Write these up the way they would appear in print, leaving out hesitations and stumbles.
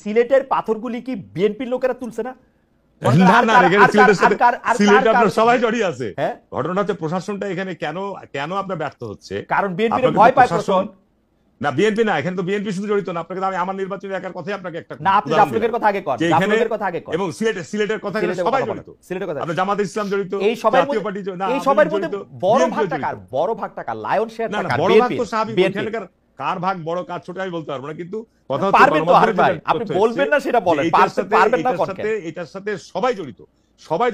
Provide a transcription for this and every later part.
সিলেটের পাথরগুলি কি বিএনপির লোকেরা তুলছে না? না না, সিলেটে আপনার সবাই জড়িয়ে আছে। ঘটনা হচ্ছে প্রশাসনটা এখানে কেন কেন আপনার ব্যর্থ হচ্ছে, কারণ বিএনপির ভয় পায় প্রশাসন। না বিএনপি না, এখানে তো বিএনপি শুধু জড়িত না। আপনাকে আমি আমার নির্বাচনী এলাকার কথাই আপনাকে একটা না, আপনি জাফলুকের কথা আগে করেন, জাফলুকের কথা আগে করেন। এবং সিলেটের কথা সবাই জড়িত, সিলেটের কথা আপনি জামাত ইসলাম জড়িত, এই সবার জাতীয় পার্টি না, এই সবার মধ্যে বড় ভাগ টাকা লায়ন শেয়ার টাকা বড় ভাগ তো স্বাভাবিক। এখানকার কার ভাগ বড় কার ছোট আমি বলতে পারবো না, কিন্তু কথা হচ্ছে পারবেন তো হারুন ভাই, আপনি বলবেন না সেটা বলেন, পারবেন না কোন কেন? এটার সাথে সবাই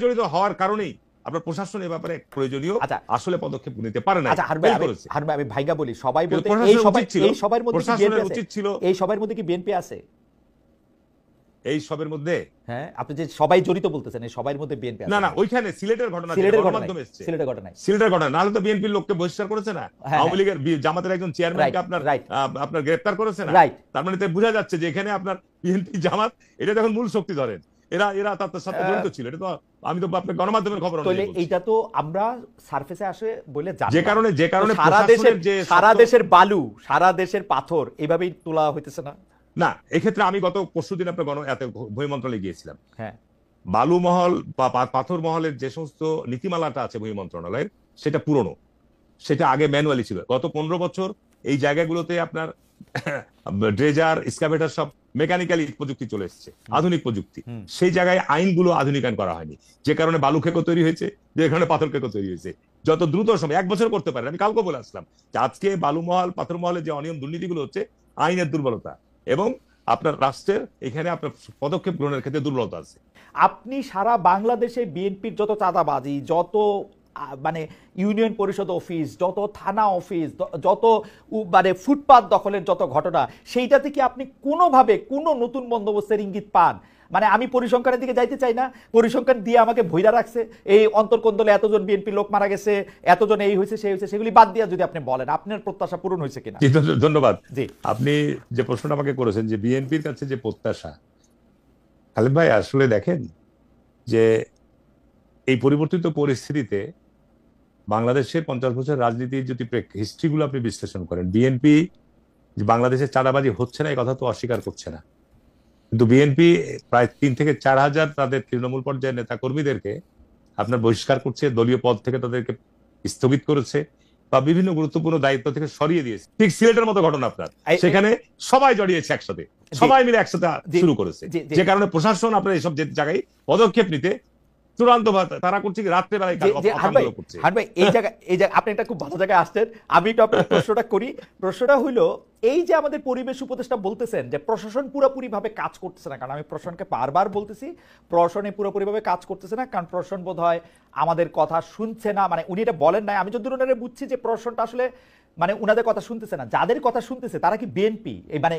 জড়িত হওয়ার কারণেই আপনার প্রশাসন এই ব্যাপারে প্রয়োজনীয় আসলে পদক্ষেপ নিতে পারে না। আচ্ছা হারুন ভাই, আমি ভাইগা বলি, সবাই বলতে এই সবার মধ্যে প্রশাসনের উচিত ছিল, এই সবার মধ্যে কি বিএনপি আছে? এই সবের মধ্যে হ্যাঁ, আপনি যে সবাই জড়িত বলতেছেন, এই সবার মধ্যে বিএনপি আছে? না না, ওইখানে সিলেটের ঘটনা, গণমাধ্যমে এসেছে, সিলেটের ঘটনা, নাহলে তো বিএনপির লোককে বহিষ্কার করেছে না, আওয়ামী লীগের জামাতের একজন চেয়ারম্যানকে আপনার গ্রেফতার করেছে না। তার মানে তো বোঝা যাচ্ছে যে এখানে আপনার বিএনপি জামাত এটা যখন মূল শক্তি ধরেন, এরা তার সাথে জড়িত ছিল। এটা তো আমি তো আপনার গণমাধ্যমের খবর অনুযায়ী বলছি। এইটা তো আমরা সারফেসে আসে বলে জানি, যে কারণে সারা দেশের বালু, সারা দেশের পাথর এইভাবেই তোলা হইতেছে না। না, এক্ষেত্রে আমি গত পরশুদিন আপনার ভূমি মন্ত্রণালয়ে গিয়েছিলাম। হ্যাঁ, বালু মহল বা পাথর মহলের যে সমস্ত নীতিমালাটা আছে ভূমি মন্ত্রণালয়ের, সেটা পুরনো, সেটা আগে ম্যানুয়ালি ছিল। গত 15 বছর এই জায়গাগুলোতে আপনার ড্রেজার, এক্সকাভেটর সব মেকানিক্যালি প্রযুক্তি চলে এসেছে, আধুনিক প্রযুক্তি। সেই জায়গায় আইনগুলো আধুনিকায়ন করা হয়নি, যে কারণে বালু খেকো তৈরি হয়েছে, যে কারণে পাথর খেকো তৈরি হয়েছে। যত দ্রুত সময়, 1 বছর করতে পারেন। আমি কালকে বলে আসলাম যে আজকে বালু মহল, পাথর মহলের যে অনিয়ম দুর্নীতিগুলো হচ্ছে, আইনের দুর্বলতা এবং আপনার রাষ্ট্রের এখানে আপনার পদক্ষেপ গ্রহণের ক্ষেত্রে দুর্বলতা আছে। আপনি সারা বাংলাদেশে বিএনপির যত চাঁদাবাজি, যত মানে ইউনিয়ন পরিষদ অফিস, যত থানা অফিস, যত মানে ফুটপাত দখলের যত ঘটনা, সেইটাতে কি আপনি কোনোভাবে কোনো নতুন বন্দোবস্তের ইঙ্গিত পান? মানে আমি পরিসংখ্যানের দিকে যাইতে চাই না, পরিসংখ্যান দিয়ে আমাকে ভইরা রাখছে, এই অন্তর্কন্দলে এতজন বিএনপি লোক মারা গেছে, এতজন এই হয়েছে সেই হয়েছে, সেগুলি বাদ দিয়ে যদি আপনি বলেন আপনার প্রত্যাশা পূরণ হয়েছে কিনা। ধন্যবাদ। জি, আপনি যে প্রশ্নটা আমাকে করেছেন যে বিএনপির কাছে যে প্রত্যাশা, খালেদ ভাই আসলে দেখেন যে এই পরিবর্তিত পরিস্থিতিতে বাংলাদেশের 50 বছর রাজনীতির যদি হিস্ট্রিগুলো আপনি বিশ্লেষণ করেন, বিএনপি বাংলাদেশে চাঁদাবাজি হচ্ছে না এই কথা তো অস্বীকার করছে না, কিন্তু বিএনপি প্রায় 3 থেকে 4 হাজার তাদের তৃণমূল পর্যায়ের নেতা কর্মীদেরকে আপনার বহিষ্কার করছে, দলীয় পদ থেকে তাদেরকে স্থগিত করেছে বা বিভিন্ন গুরুত্বপূর্ণ দায়িত্ব থেকে সরিয়ে দিয়েছে। ঠিক সিলেটের মতো ঘটনা আপনার, সেখানে সবাই জড়িয়েছে একসাথে, সবাই মিলে একসাথে শুরু করেছে, যে কারণে প্রশাসন আপনার এইসব জায়গায় পদক্ষেপ নিতে চূড়ান্ত তারা করছে কি রাত্রে বেলায় করছে। এই জায়গায় আপনি একটা খুব ভালো জায়গায় আসছেন, আমি একটু আপনার প্রশ্নটা করি। প্রশ্নটা হইলো, এই যে আমাদের পরিবেশ উপদেষ্টা বলতেছেন যে প্রশাসন পুরোপুরি ভাবে কাজ করতেছে না, কারণ আমি প্রশাসনকে বারবার বলতেছি প্রশাসনে পুরোপুরি ভাবে কাজ করতেছে না, কারণ প্রশাসন বোধ হয় আমাদের কথা শুনছে না। মানে উনি এটা বলেন নাই, আমি যতদূর ওনারে বুঝছি যে প্রশাসনটা আসলে মানে উনাদের কথা শুনতেছে না। যাদের কথা শুনতেছে তারা কি বিএনপি, এই মানে